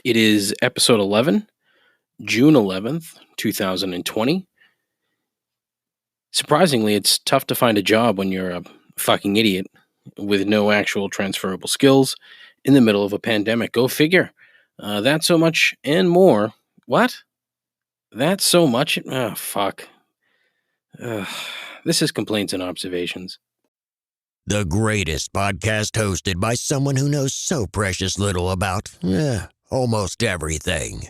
It is episode 11, June 11th, 2020. Surprisingly, it's tough to find a job when you're a fucking idiot with no actual transferable skills in the middle of a pandemic. Go figure. That's so much and more. What? That's so much? Oh, fuck. Ugh. This is Complaints and Observations. The greatest podcast hosted by someone who knows so precious little about almost everything.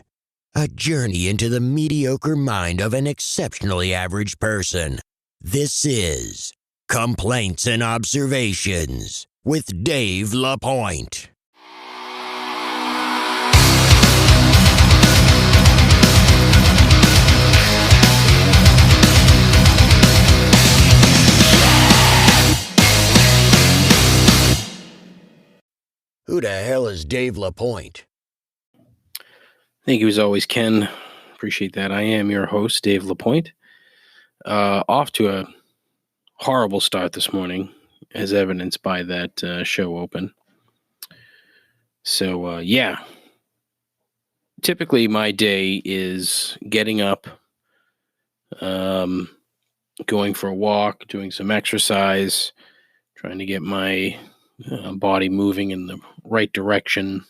A journey into the mediocre mind of an exceptionally average person. This is Complaints and Observations with Dave LaPointe. Who the hell is Dave LaPointe? Thank you as always, Ken. Appreciate that. I am your host, Dave LaPointe. Off to a horrible start this morning, as evidenced by that show open. So, typically my day is getting up, going for a walk, doing some exercise, trying to get my body moving in the right direction.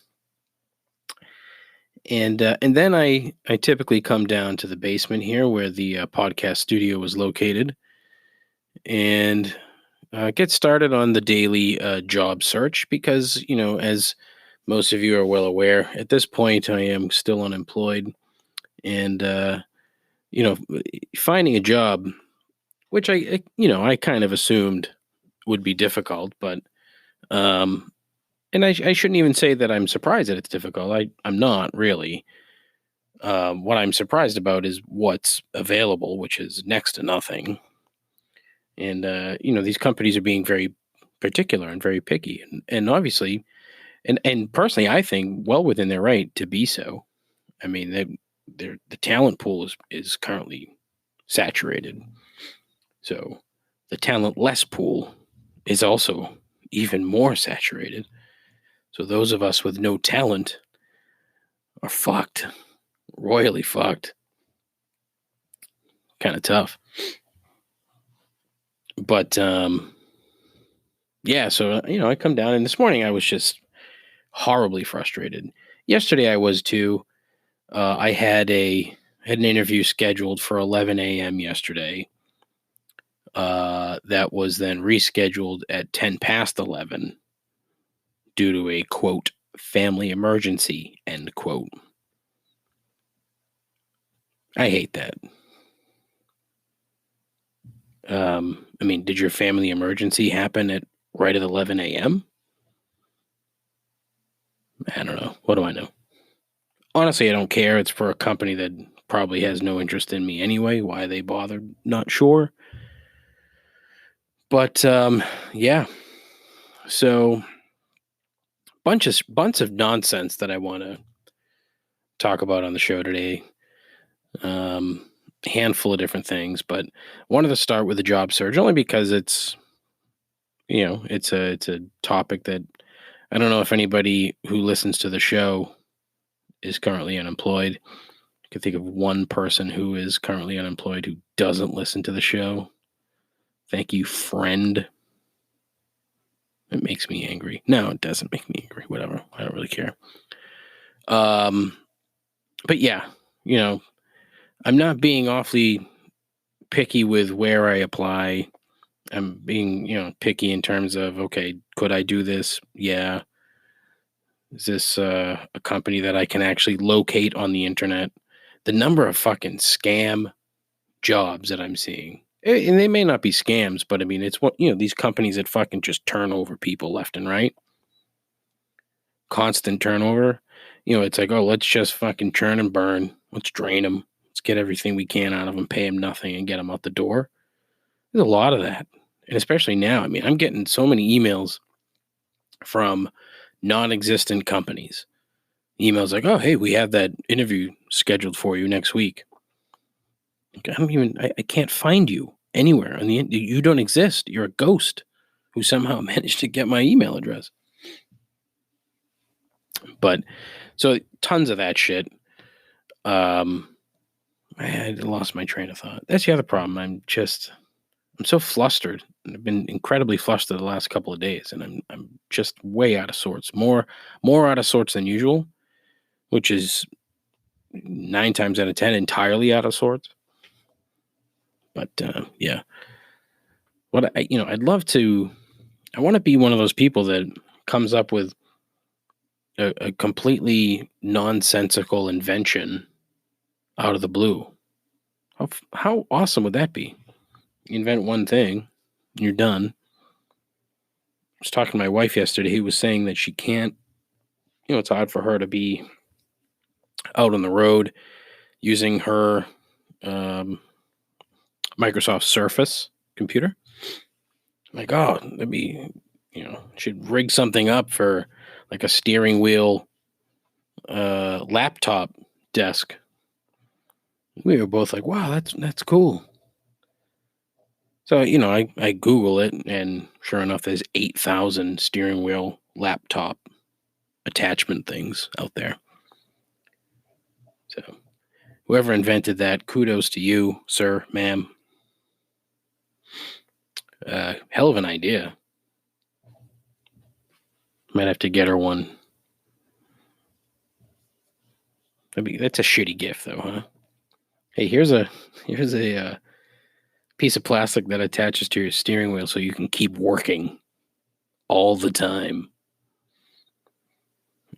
And then I typically come down to the basement here where the podcast studio is located and get started on the daily job search because, as most of you are well aware, at this point I am still unemployed and, finding a job, which I kind of assumed would be difficult, but and I shouldn't even say that I'm surprised that it's difficult. I'm not really. What I'm surprised about is what's available, which is next to nothing. And, these companies are being very particular and very picky. And obviously, and personally, I think well within their right to be so. I mean, the talent pool is currently saturated. So the talentless pool is also even more saturated. So those of us with no talent are fucked, royally fucked. Kind of tough. But, so, I come down and this morning I was just horribly frustrated. Yesterday I was too. I had an interview scheduled for 11 a.m. yesterday. That was then rescheduled at 10 past 11. Due to a, quote, family emergency, end quote. I hate that. Did your family emergency happen at right at 11 a.m.? I don't know. What do I know? Honestly, I don't care. It's for a company that probably has no interest in me anyway. Why they bothered? Not sure. But, So... bunch of nonsense that I want to talk about on the show today. Handful of different things, but wanted to start with the job search only because it's a topic that I don't know if anybody who listens to the show is currently unemployed. I can think of one person who is currently unemployed who doesn't listen to the show. Thank you, friend. It makes me angry. No, it doesn't make me angry. Whatever. I don't really care. But yeah, I'm not being awfully picky with where I apply. I'm being, picky in terms of, okay, could I do this? Yeah. Is this a company that I can actually locate on the internet? The number of fucking scam jobs that I'm seeing. And they may not be scams, but it's what, these companies that fucking just turn over people left and right. Constant turnover. It's like, oh, let's just fucking churn and burn. Let's drain them. Let's get everything we can out of them, pay them nothing, and get them out the door. There's a lot of that. And especially now, I'm getting so many emails from non-existent companies. Emails like, oh, hey, we have that interview scheduled for you next week. I can't find you anywhere. You don't exist. You're a ghost who somehow managed to get my email address. But So tons of that shit. I lost my train of thought. That's the other problem. I'm so flustered. I've been incredibly flustered the last couple of days, and I'm just way out of sorts. More out of sorts than usual, which is 9 times out of 10 entirely out of sorts. But yeah, I'd love to. I want to be one of those people that comes up with a completely nonsensical invention out of the blue. How awesome would that be? You invent one thing, you're done. I was talking to my wife yesterday. He was saying that she can't, it's hard for her to be out on the road using her Microsoft Surface computer. I'm like, oh, that'd be, should rig something up for like a steering wheel laptop desk. We were both like, wow, that's cool. So, I Google it, and sure enough, there's 8,000 steering wheel laptop attachment things out there. So whoever invented that, kudos to you, sir, ma'am. Hell of an idea. Might have to get her one. That's a shitty gift, though, huh? Hey, here's a piece of plastic that attaches to your steering wheel so you can keep working all the time.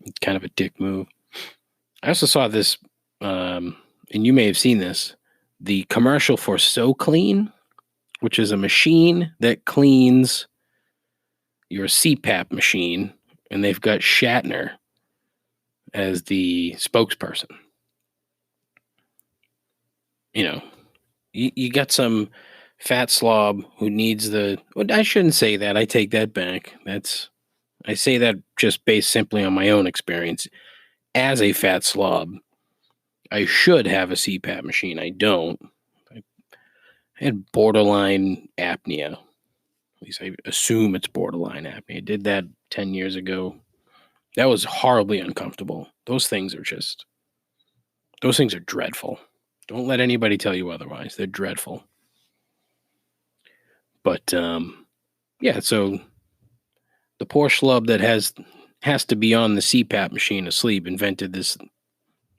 It's kind of a dick move. I also saw this, and you may have seen this, the commercial for So Clean, which is a machine that cleans your CPAP machine, and they've got Shatner as the spokesperson. You got some fat slob who needs I shouldn't say that. I take that back. I say that just based simply on my own experience. As a fat slob, I should have a CPAP machine. I don't. I had borderline apnea. At least I assume it's borderline apnea. I did that 10 years ago. That was horribly uncomfortable. Those things are dreadful. Don't let anybody tell you otherwise. They're dreadful. But, yeah, so the poor schlub that has to be on the CPAP machine asleep invented this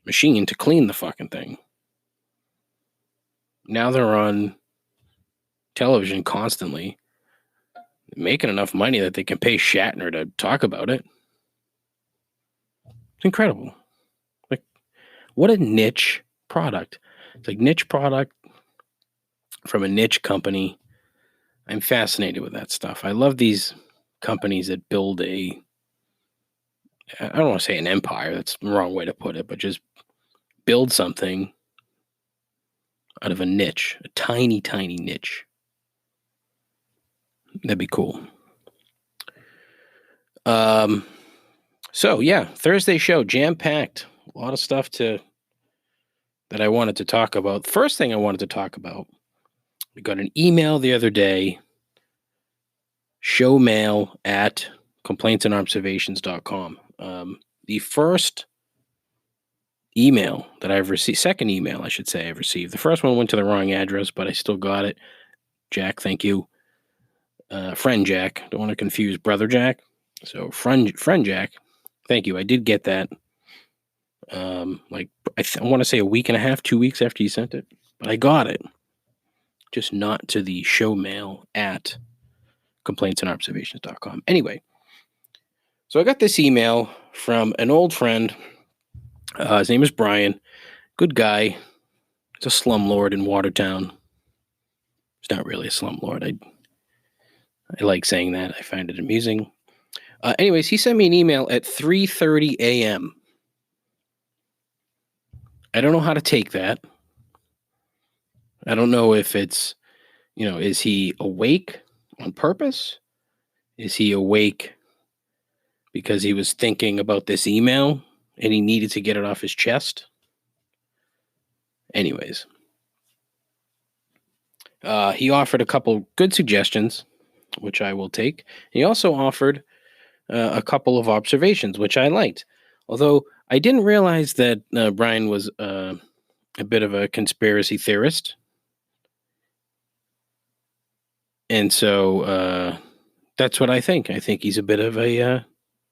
machine to clean the fucking thing. Now they're on television constantly, making enough money that they can pay Shatner to talk about it. It's incredible. Like, what a niche product. It's like niche product from a niche company. I'm fascinated with that stuff. I love these companies that build I don't want to say an empire. That's the wrong way to put it, but just build something out of a niche, a tiny, tiny niche. That'd be cool. So yeah, Thursday show, jam-packed. A lot of stuff that I wanted to talk about. First thing I wanted to talk about, we got an email the other day, showmail@complaintsandobservations.com. The first email that I've received, second email, I should say, I've received. The first one went to the wrong address, but I still got it. Jack, thank you. Friend Jack, don't want to confuse Brother Jack. So friend Jack, thank you. I did get that. I want to say a week and a half, 2 weeks after you sent it, but I got it. Just not to the showmail@complaintsandobservations.com. Anyway, so I got this email from an old friend. His name is Brian. Good guy. He's a slumlord in Watertown. He's not really a slumlord. I like saying that. I find it amusing. Anyways, he sent me an email at 3:30 a.m. I don't know how to take that. I don't know if it's, is he awake on purpose? Is he awake because he was thinking about this email and he needed to get it off his chest? Anyways, he offered a couple good suggestions, which I will take. He also offered a couple of observations, which I liked. Although I didn't realize that Brian was a bit of a conspiracy theorist. And so that's what I think. I think he's a bit of a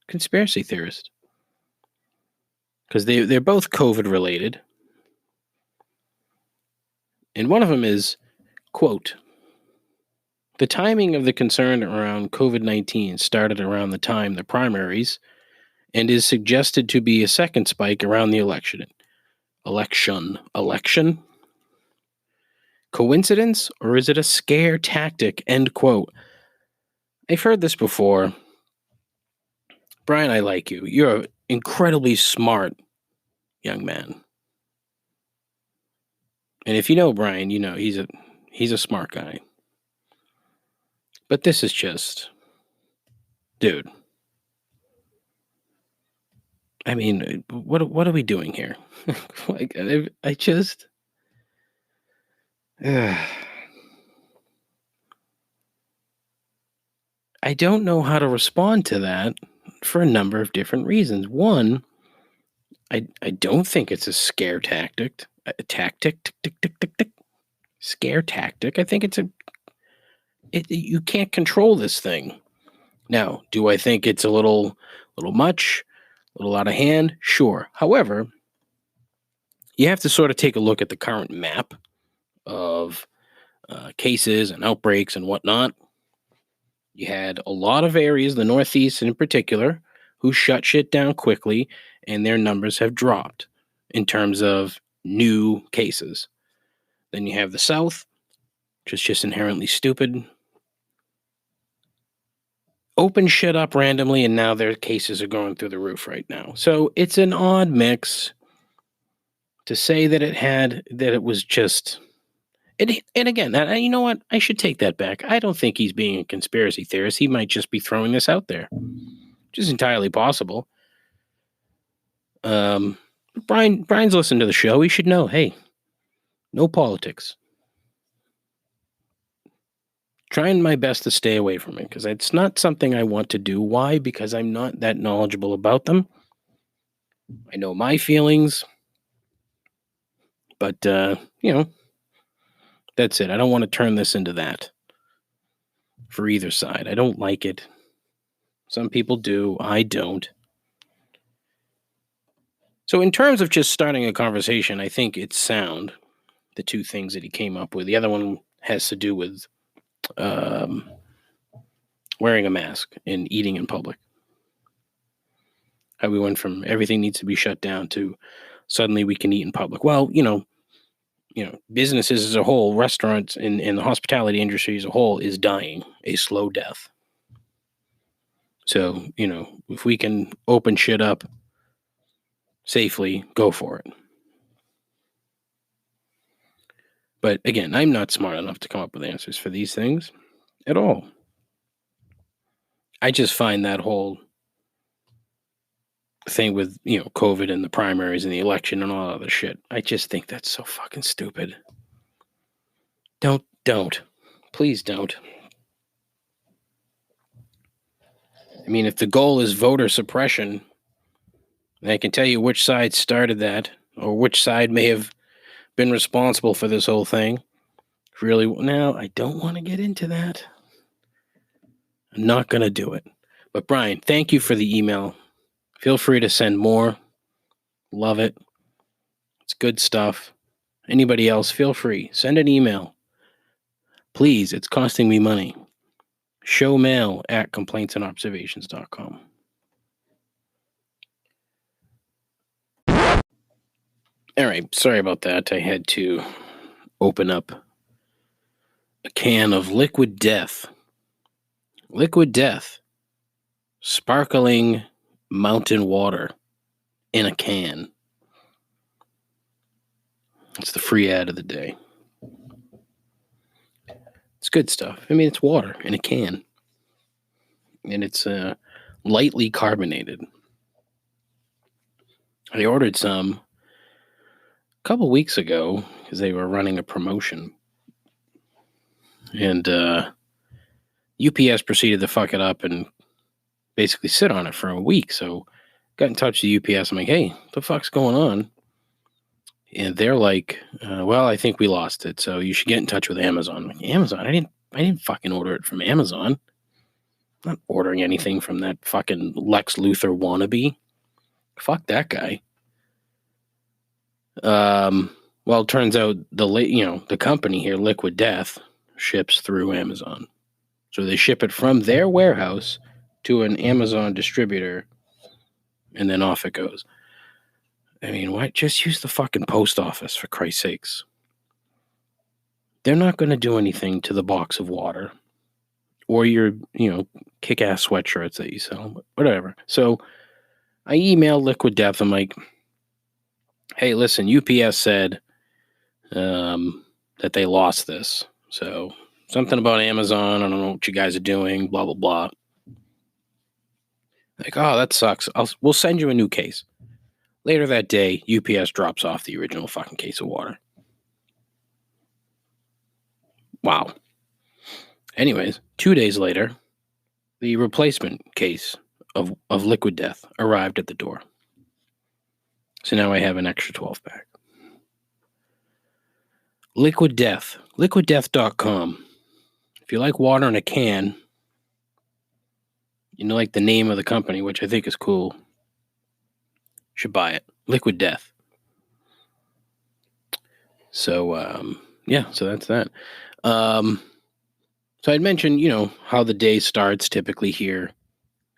conspiracy theorist. Because they're both COVID related. And one of them is, quote, the timing of the concern around COVID-19 started around the time the primaries and is suggested to be a second spike around the election. Election? Coincidence, or is it a scare tactic? End quote. I've heard this before. Brian, I like you. You're an incredibly smart young man. And if you know Brian, you know he's a smart guy. But this is just, dude. I mean, what are we doing here? Like, I just. I don't know how to respond to that for a number of different reasons. One, I don't think it's a scare tactic. Scare tactic. I think it's you can't control this thing. Now, do I think it's a little much, a little out of hand? Sure. However, you have to sort of take a look at the current map of cases and outbreaks and whatnot. You had a lot of areas, the Northeast in particular, who shut shit down quickly, and their numbers have dropped in terms of new cases. Then you have the South, which is just inherently stupid. Open shit up randomly, and now their cases are going through the roof right now. So it's an odd mix to say that it was just. And again, you know what? I should take that back. I don't think he's being a conspiracy theorist. He might just be throwing this out there, which is entirely possible. Brian's listened to the show. He should know, hey, no politics. Trying my best to stay away from it because it's not something I want to do. Why? Because I'm not that knowledgeable about them. I know my feelings, but that's it. I don't want to turn this into that for either side. I don't like it. Some people do. I don't. So in terms of just starting a conversation, I think it's sound, the two things that he came up with. The other one has to do with wearing a mask and eating in public. How we went from everything needs to be shut down to suddenly we can eat in public. Well, businesses as a whole, restaurants and the hospitality industry as a whole is dying a slow death. So, if we can open shit up safely, go for it. But again, I'm not smart enough to come up with answers for these things at all. I just find that whole thing with, COVID and the primaries and the election and all other shit. I just think that's so fucking stupid. Don't. Please don't. I mean, if the goal is voter suppression, I can tell you which side started that or which side may have been responsible for this whole thing. Really, now I don't want to get into that. I'm not going to do it. But Brian, thank you for the email. Feel free to send more. Love it. It's good stuff. Anybody else, feel free. Send an email. Please, it's costing me money. Showmail@complaintsandobservations.com. All right, sorry about that. I had to open up a can of Liquid Death. Liquid Death. Sparkling mountain water in a can. It's the free ad of the day. It's good stuff. I mean, it's water in a can. And it's lightly carbonated. I ordered some a couple weeks ago because they were running a promotion. And UPS proceeded to fuck it up and basically sit on it for a week. So got in touch with UPS. I'm like, hey, what the fuck's going on? And they're like, well, I think we lost it, so you should get in touch with Amazon. I'm like, Amazon? I didn't fucking order it from Amazon. I'm not ordering anything from that fucking Lex Luthor wannabe. Fuck that guy. Well, it turns out the company here, Liquid Death, ships through Amazon. So they ship it from their warehouse to an Amazon distributor, and then off it goes. I mean, why just use the fucking post office, for Christ's sakes? They're not going to do anything to the box of water or your, kick-ass sweatshirts that you sell, whatever. So I emailed Liquid Death. I'm like, hey, listen, UPS said that they lost this. So something about Amazon. I don't know what you guys are doing, blah, blah, blah. Like, oh, that sucks. We'll send you a new case. Later that day, UPS drops off the original fucking case of water. Wow. Anyways, 2 days later, the replacement case of Liquid Death arrived at the door. So now I have an extra 12-pack. Liquid Death. LiquidDeath.com. If you like water in a can, like the name of the company, which I think is cool, you should buy it. Liquid Death. So, so that's that. So I'd mentioned, how the day starts typically here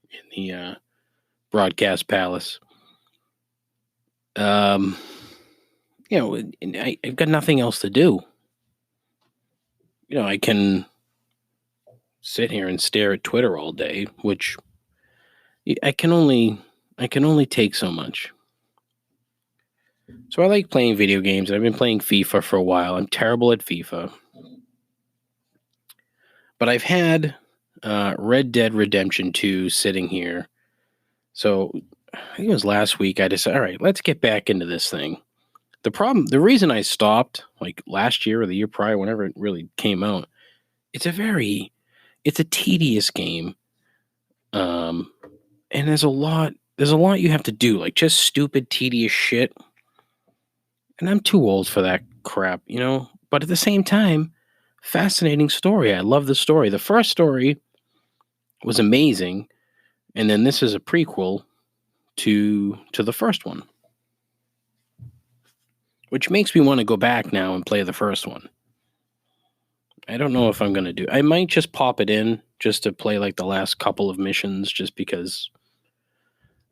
in the broadcast palace. I've got nothing else to do. I can sit here and stare at Twitter all day, which I can only take so much. So I like playing video games. I've been playing FIFA for a while. I'm terrible at FIFA. But I've had Red Dead Redemption 2 sitting here. So I think it was last week I decided, all right, let's get back into this thing. The reason I stopped, like last year or the year prior, whenever it really came out, it's a tedious game. And there's a lot you have to do, like just stupid, tedious shit. And I'm too old for that crap, But at the same time, fascinating story. I love the story. The first story was amazing, and then this is a prequel to the first one, which makes me want to go back now and play the first one. I don't know if I'm going to do. I might just pop it in just to play like the last couple of missions, just because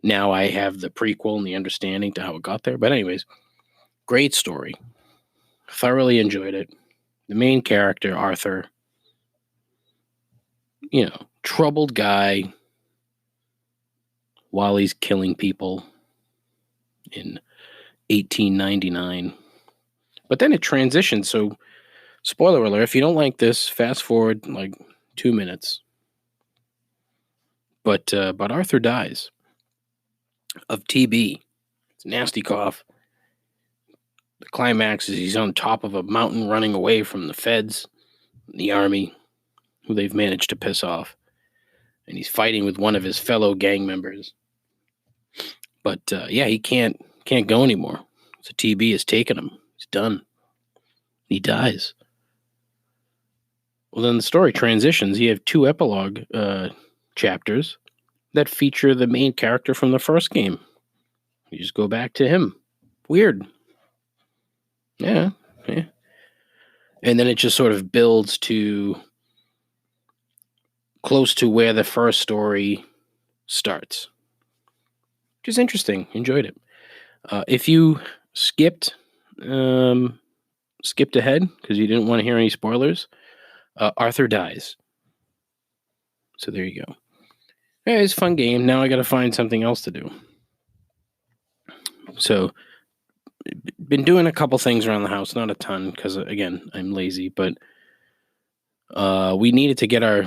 now I have the prequel and the understanding to how it got there. But anyways, great story. Thoroughly enjoyed it. The main character, Arthur, troubled guy while he's killing people in 1899. But then it transitions. So, spoiler alert, if you don't like this, fast forward like 2 minutes. But Arthur dies of TB. It's a nasty cough. The climax is he's on top of a mountain running away from the feds, the army, who they've managed to piss off. And he's fighting with one of his fellow gang members. But he can't go anymore. So TB has taken him. He's done. He dies. Well, then the story transitions. You have 2 epilogue chapters that feature the main character from the first game. You just go back to him. Weird. Yeah. And then it just sort of builds to close to where the first story starts, which is interesting. Enjoyed it. If you skipped ahead because you didn't want to hear any spoilers, Arthur dies. So there you go. Yeah, it's a fun game. Now I got to find something else to do. So, been doing a couple things around the house, not a ton, because again, I'm lazy, but we needed to get our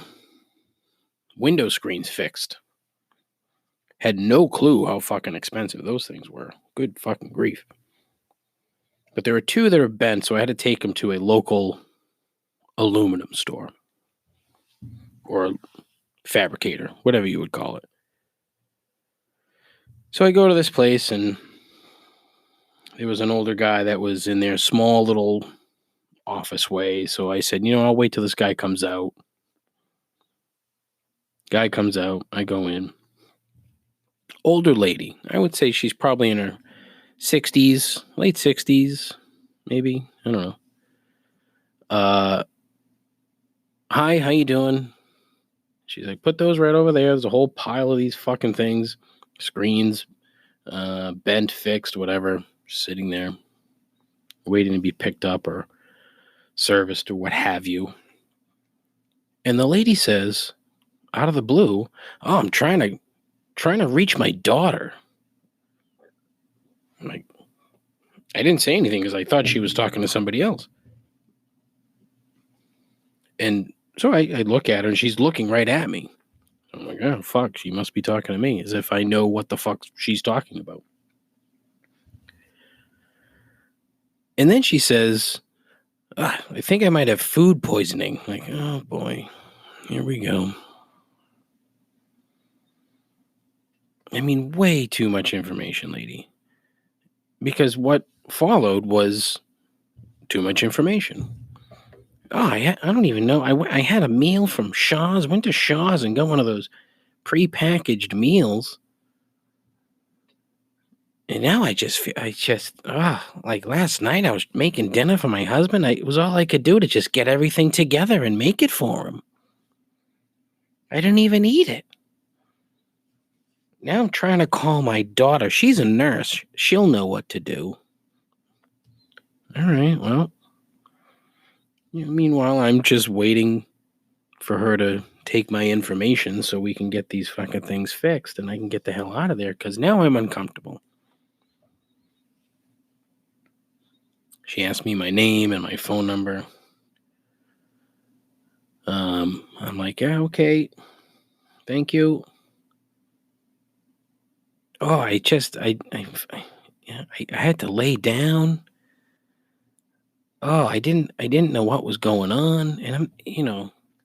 window screens fixed. Had no clue how fucking expensive those things were. Good fucking grief. But there were 2 that are bent, so I had to take them to a local aluminum store or fabricator, whatever you would call it. So I go to this place, and there was an older guy that was in their small little office way. So I said, I'll wait till this guy comes out. Guy comes out. I go in. Older lady. I would say she's probably in her 60s, late 60s, maybe. I don't know. Hi, how you doing? She's like, put those right over there. There's a whole pile of these fucking things, screens, bent, fixed, whatever, sitting there, waiting to be picked up or serviced or what have you. And the lady says, out of the blue, oh, I'm trying to reach my daughter. I'm like, I didn't say anything because I thought she was talking to somebody else. And so I look at her, and she's looking right at me. I'm like, oh, fuck, she must be talking to me, as if I know what the fuck she's talking about. And then she says, I think I might have food poisoning. Like, oh, boy, here we go. I mean, way too much information, lady. Because what followed was too much information. Oh, I don't even know. I had a meal from Shaw's, went to Shaw's and got one of those pre-packaged meals. And now like last night I was making dinner for my husband. It was all I could do to just get everything together and make it for him. I didn't even eat it. Now I'm trying to call my daughter. She's a nurse. She'll know what to do. All right, well. Meanwhile, I'm just waiting for her to take my information so we can get these fucking things fixed and I can get the hell out of there, because now I'm uncomfortable. She asked me my name and my phone number. I'm like, yeah, okay. Thank you. Oh, I had to lay down. Oh, I didn't know what was going on. And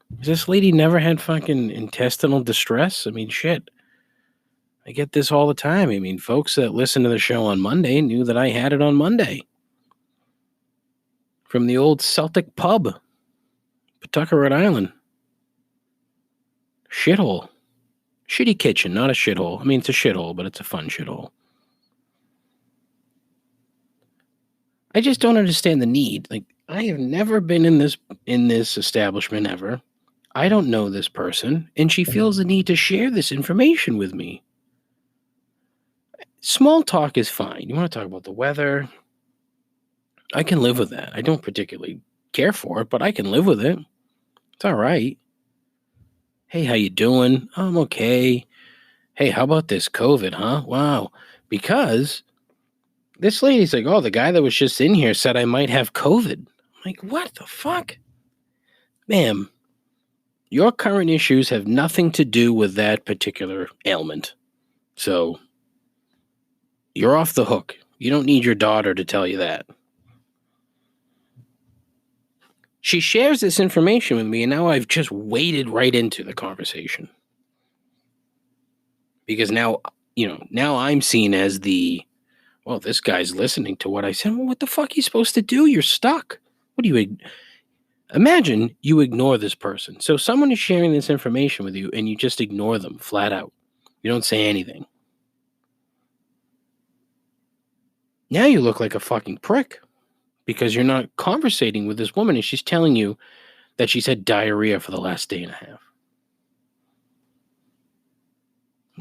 this lady never had fucking intestinal distress. I mean, shit. I get this all the time. I mean, folks that listen to the show on Monday knew that I had it on Monday. From the old Celtic pub, Pawtucket, Rhode Island. Shithole. Shitty kitchen, not a shithole. I mean, it's a shithole, but it's a fun shithole. I just don't understand the need. Like, I have never been in this establishment ever. I don't know this person, and she feels the need to share this information with me. Small talk is fine. You want to talk about the weather? I can live with that. I don't particularly care for it, but I can live with it. It's all right. Hey, how you doing? I'm okay. Hey, how about this COVID, huh? Wow. Because this lady's like, oh, the guy that was just in here said I might have COVID. I'm like, what the fuck? Ma'am, your current issues have nothing to do with that particular ailment. So you're off the hook. You don't need your daughter to tell you that. She shares this information with me, and now I've just waded right into the conversation. Because now I'm seen as this guy's listening to what I said. Well, what the fuck are you supposed to do? You're stuck. What do you... Imagine you ignore this person. So someone is sharing this information with you, and you just ignore them flat out. You don't say anything. Now you look like a fucking prick. Because you're not conversating with this woman, and she's telling you that she's had diarrhea for the last day and a half.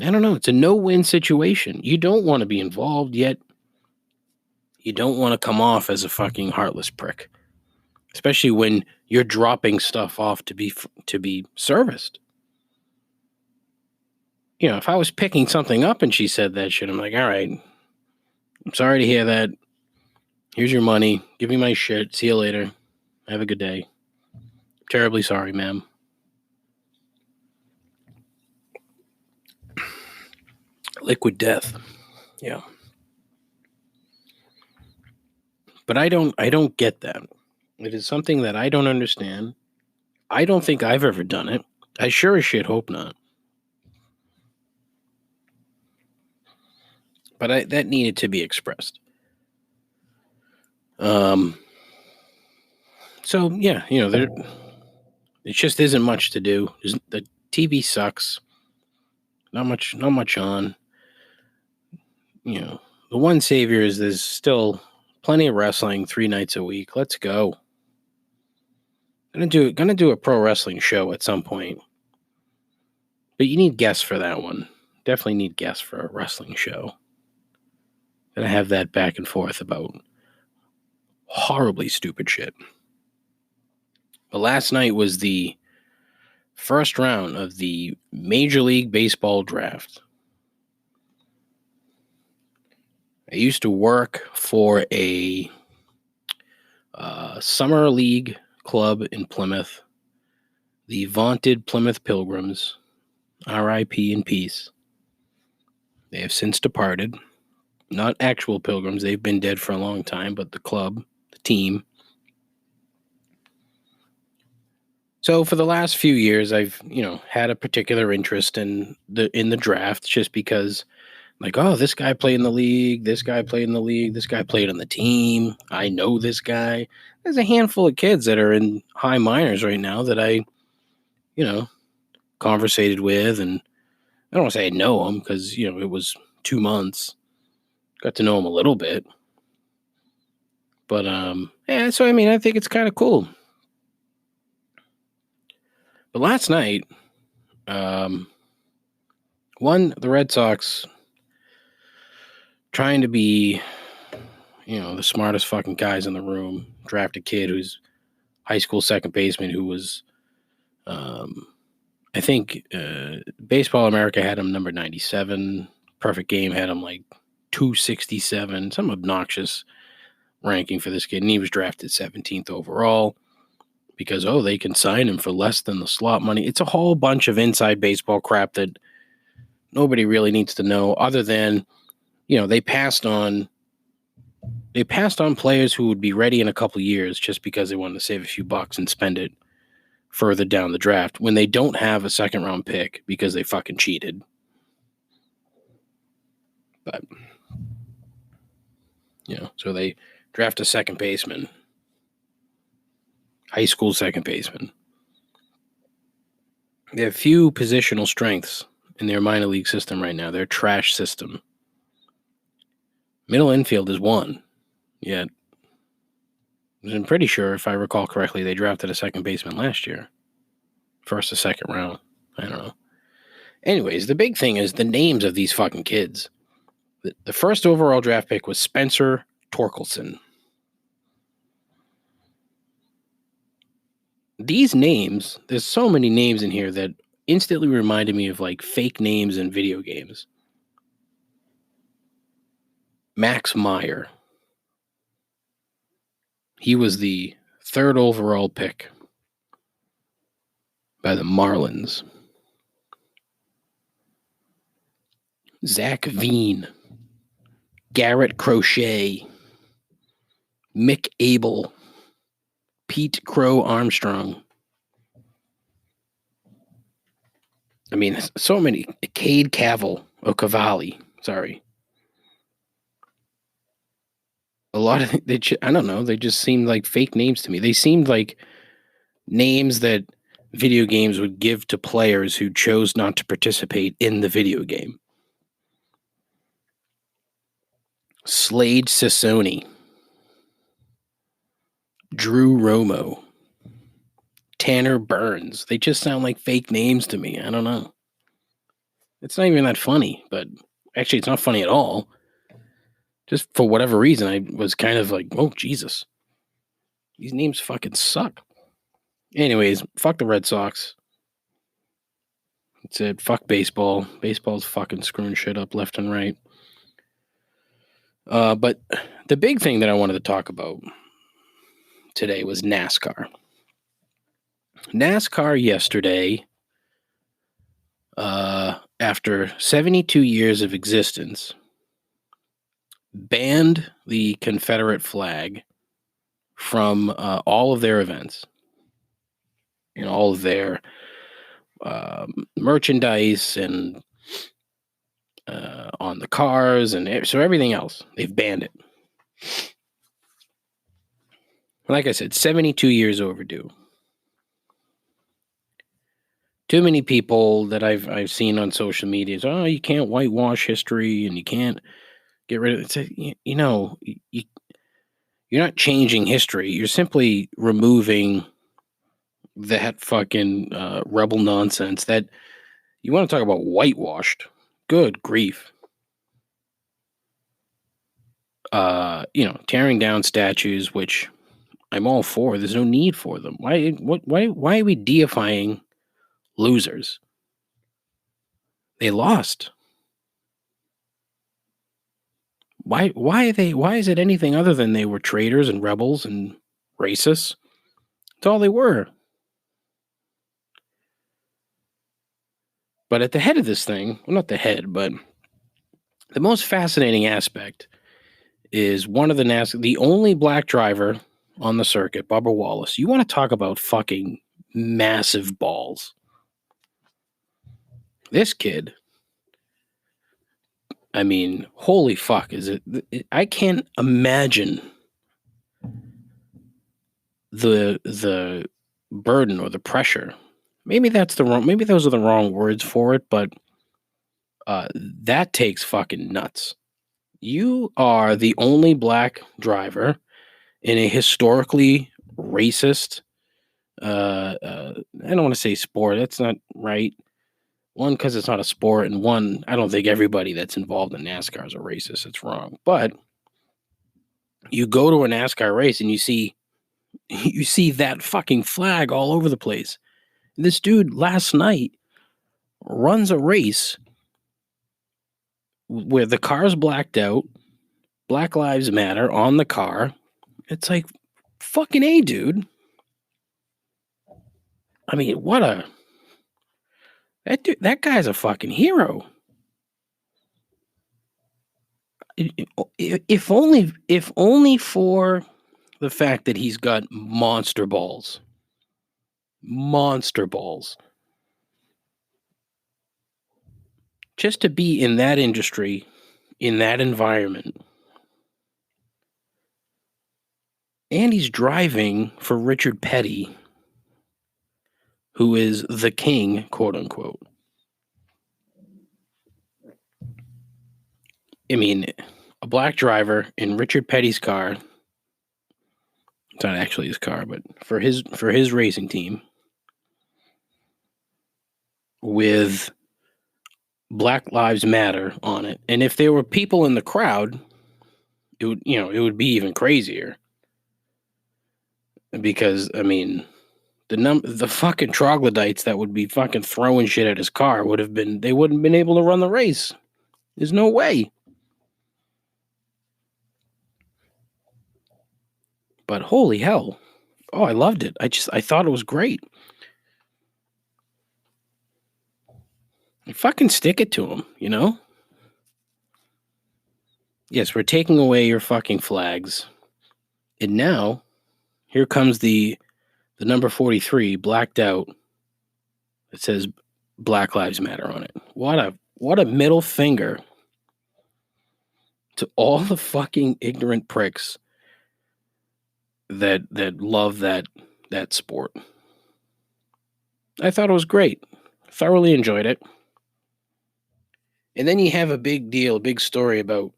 I don't know. It's a no-win situation. You don't want to be involved, yet you don't want to come off as a fucking heartless prick. Especially when you're dropping stuff off to be serviced. If I was picking something up and she said that shit, I'm like, all right, I'm sorry to hear that. Here's your money. Give me my shit. See you later. Have a good day. Terribly sorry, ma'am. Liquid death. Yeah. But I don't get that. It is something that I don't understand. I don't think I've ever done it. I sure as shit hope not. but that needed to be expressed. So yeah, there it just isn't much to do. The TV sucks. Not much on. The one savior is there's still plenty of wrestling 3 nights a week. Let's go. Gonna do a pro wrestling show at some point. But you need guests for that one. Definitely need guests for a wrestling show. Gonna have that back and forth about horribly stupid shit. But last night was the first round of the Major League Baseball draft. I used to work for a summer league club in Plymouth, the vaunted Plymouth Pilgrims, R.I.P. in peace. They have since departed. Not actual Pilgrims, they've been dead for a long time, but the club, the team. So for the last few years, I've had a particular interest in the draft, just because, like, oh, this guy played in the league, this guy played in the league, this guy played on the team. I know this guy. There's a handful of kids that are in high minors right now that I, conversated with, and I don't want to say I know them because it was 2 months. Got to know them a little bit, but yeah. So I think it's kind of cool. But last night, the Red Sox, trying to be, the smartest fucking guys in the room, draft a kid who's high school second baseman who was, I think, Baseball America had him number 97. Perfect Game had him like 267, some obnoxious ranking for this kid, and he was drafted 17th overall. Because, they can sign him for less than the slot money. It's a whole bunch of inside baseball crap that nobody really needs to know, other than, they passed on players who would be ready in a couple of years just because they wanted to save a few bucks and spend it further down the draft when they don't have a second round pick because they fucking cheated. But, so they draft a second baseman. High school second baseman. They have few positional strengths in their minor league system right now. Their trash system. Middle infield is one. Yet, I'm pretty sure, if I recall correctly, they drafted a second baseman last year. First or second round. I don't know. Anyways, the big thing is the names of these fucking kids. The first overall draft pick was Spencer Torkelson. These names, there's so many names in here that instantly reminded me of like fake names in video games. Max Meyer. He was the third overall pick by the Marlins. Zach Veen. Garrett Crochet. Mick Abel. Pete Crow Armstrong. So many. Cade Cavalli. Sorry. A lot of I don't know. They just seemed like fake names to me. They seemed like names that video games would give to players who chose not to participate in the video game. Slade Sassoni. Drew Romo. Tanner Burns. They just sound like fake names to me. I don't know. It's not even that funny, but actually it's not funny at all. Just for whatever reason, I was kind of like, oh, Jesus. These names fucking suck. Anyways, fuck the Red Sox. That's it. Fuck baseball. Baseball's fucking screwing shit up left and right. But the big thing that I wanted to talk about today was NASCAR. NASCAR yesterday, after 72 years of existence, banned the Confederate flag from all of their events and all of their merchandise and on the cars, and so everything else, they've banned it. Like I said, 72 years overdue. Too many people that I've seen on social media is, oh, you can't whitewash history and you can't get rid of it. You're not changing history. You're simply removing that fucking rebel nonsense that you want to talk about whitewashed. Good grief. Tearing down statues, which I'm all for. There's no need for them. Why are we deifying losers? They lost. Why is it anything other than they were traitors and rebels and racists? That's all they were. But at the head of this thing, well, not the head, but the most fascinating aspect is one of the only black driver on the circuit, Bubba Wallace. You want to talk about fucking massive balls. This kid, I mean, holy fuck, I can't imagine the burden or the pressure. Maybe those are the wrong words for it, but that takes fucking nuts. You are the only black driver in a historically racist, I don't want to say sport. That's not right. One, because it's not a sport, and one, I don't think everybody that's involved in NASCAR is a racist. It's wrong. But you go to a NASCAR race and you see that fucking flag all over the place. This dude last night runs a race where the car's blacked out, Black Lives Matter on the car. It's like, fucking A, dude. I mean, that guy's a fucking hero. If only for the fact that he's got monster balls. Monster balls. Just to be in that industry, in that environment. And he's driving for Richard Petty, who is the king, quote unquote. I mean, a black driver in Richard Petty's car. It's not actually his car, but for his racing team, with Black Lives Matter on it. And if there were people in the crowd, it would be even crazier. Because, I mean, the fucking troglodytes that would be fucking throwing shit at his car they wouldn't have been able to run the race. There's no way. But holy hell. Oh, I loved it. I thought it was great. Fucking stick it to him, you know? Yes, we're taking away your fucking flags. And now, here comes the number 43 blacked out. It says Black Lives Matter on it. What a middle finger to all the fucking ignorant pricks that love that sport. I thought it was great. Thoroughly enjoyed it. And then you have a big story about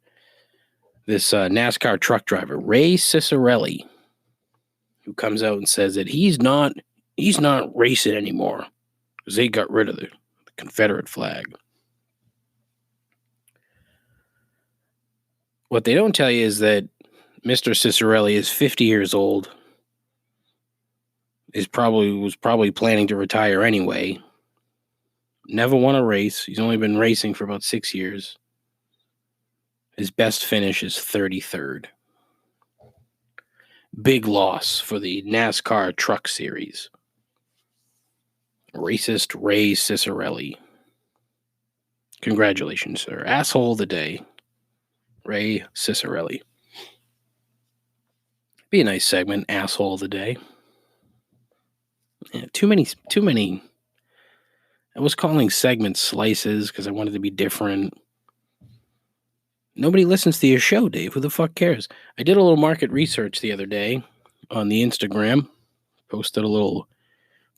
this NASCAR truck driver, Ray Cicerelli, who comes out and says that he's not racing anymore because they got rid of the Confederate flag. What they don't tell you is that Mr. Cicerelli is 50 years old, was probably planning to retire anyway. Never won a race. He's only been racing for about 6 years. His best finish is 33rd. Big loss for the NASCAR Truck Series. Racist Ray Cicerelli. Congratulations, sir. Asshole of the day, Ray Cicerelli. Be a nice segment, asshole of the day. Yeah, too many. I was calling segments slices because I wanted to be different. Nobody listens to your show, Dave. Who the fuck cares? I did a little market research the other day on the Instagram. Posted a little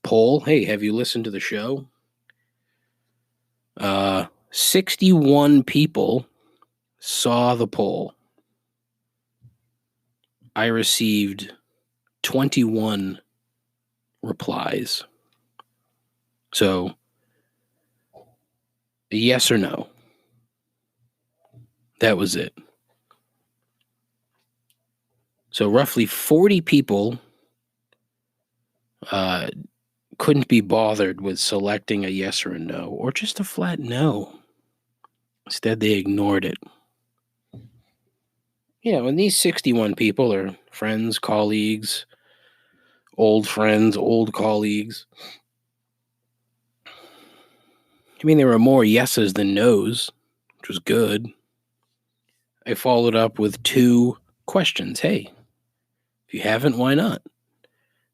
poll. Hey, have you listened to the show? 61 people saw the poll. I received 21 replies. So, yes or no. That was it. So roughly 40 people couldn't be bothered with selecting a yes or a no, or just a flat no. Instead, they ignored it. And these 61 people are friends, colleagues, old friends, old colleagues. I mean, there were more yeses than nos, which was good. I followed up with 2 questions. Hey, if you haven't, why not?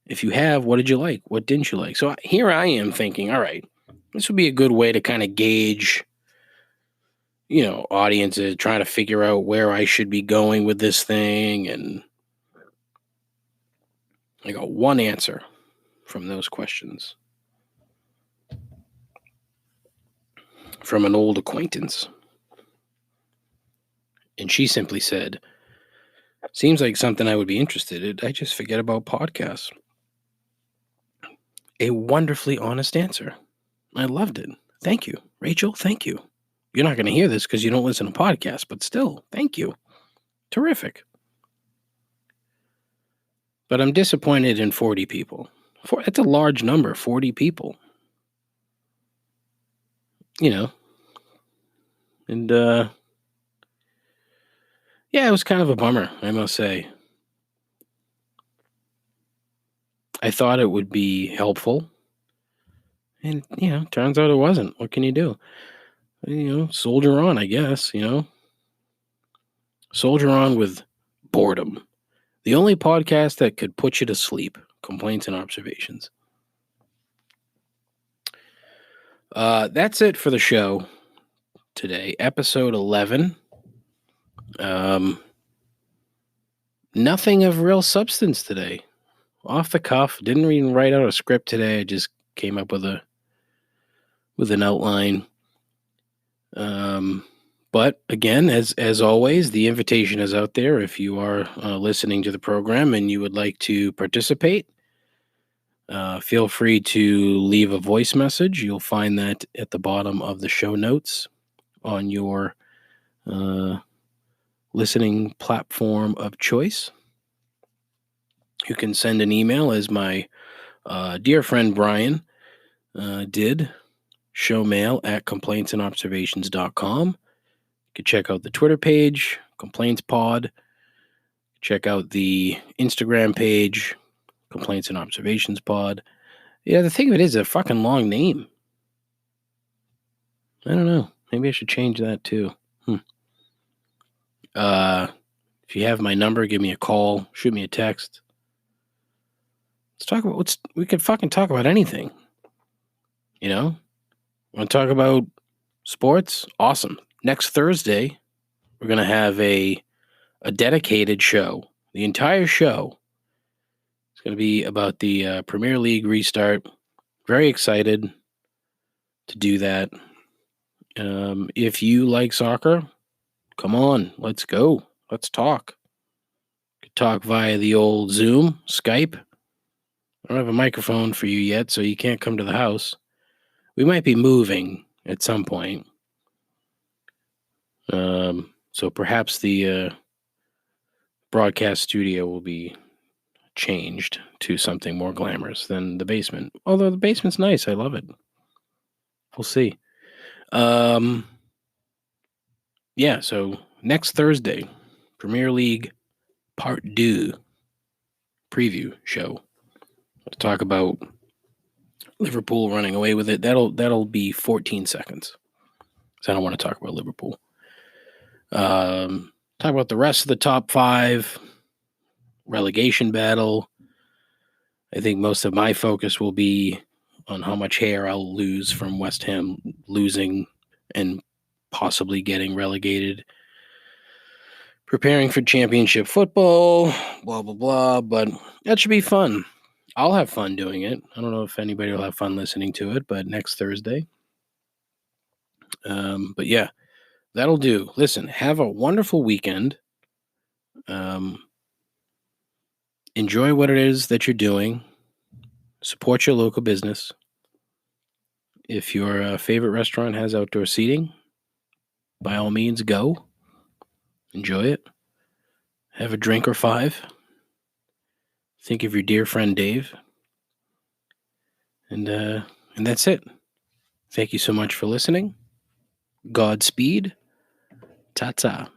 If you have, what did you like? What didn't you like? So here I am thinking, all right, this would be a good way to kind of gauge, audiences, trying to figure out where I should be going with this thing. And I got one answer from those questions from an old acquaintance. And she simply said, seems like something I would be interested in. I just forget about podcasts. A wonderfully honest answer. I loved it. Thank you, Rachel. Thank you. You're not going to hear this because you don't listen to podcasts, but still, thank you. Terrific. But I'm disappointed in 40 people. That's a large number, 40 people. And yeah, it was kind of a bummer, I must say. I thought it would be helpful. And, turns out it wasn't. What can you do? Soldier on, I guess, Soldier on with boredom. The only podcast that could put you to sleep. Complaints and observations. That's it for the show today. Episode 11. Nothing of real substance today. Off the cuff. Didn't even write out a script today. I just came up with an outline. But again, as always, the invitation is out there. If you are listening to the program and you would like to participate, feel free to leave a voice message. You'll find that at the bottom of the show notes on your listening platform of choice. You can send an email, as my dear friend Brian did, showmail@complaintsandobservations.com. You can check out the Twitter page, Complaints Pod. Check out the Instagram page, Complaints and Observations Pod. Yeah, the thing of it is a fucking long name. I don't know. Maybe I should change that too. If you have my number, give me a call, shoot me a text. Let's talk about we could fucking talk about anything. Want to talk about sports? Awesome. Next Thursday, we're going to have a dedicated show. The entire show is going to be about the Premier League restart. Very excited to do that. If you like soccer, come on, let's go. Let's talk. Could talk via the old Zoom, Skype. I don't have a microphone for you yet, so you can't come to the house. We might be moving at some point. So perhaps the broadcast studio will be changed to something more glamorous than the basement. Although the basement's nice. I love it. We'll see. Yeah, so next Thursday, Premier League Part 2 preview show. We'll talk about Liverpool running away with it. That'll be 14 seconds. So I don't want to talk about Liverpool. Talk about the rest of the top 5, relegation battle. I think most of my focus will be on how much hair I'll lose from West Ham losing and possibly getting relegated. preparing for championship football, blah, blah, blah. But that should be fun. I'll have fun doing it. I don't know if anybody will have fun listening to it, but next Thursday. But yeah, that'll do. Listen, have a wonderful weekend. Enjoy what it is that you're doing. Support your local business. If your favorite restaurant has outdoor seating, by all means, go. Enjoy it. Have a drink or 5. Think of your dear friend Dave. And that's it. Thank you so much for listening. Godspeed. Ta-ta.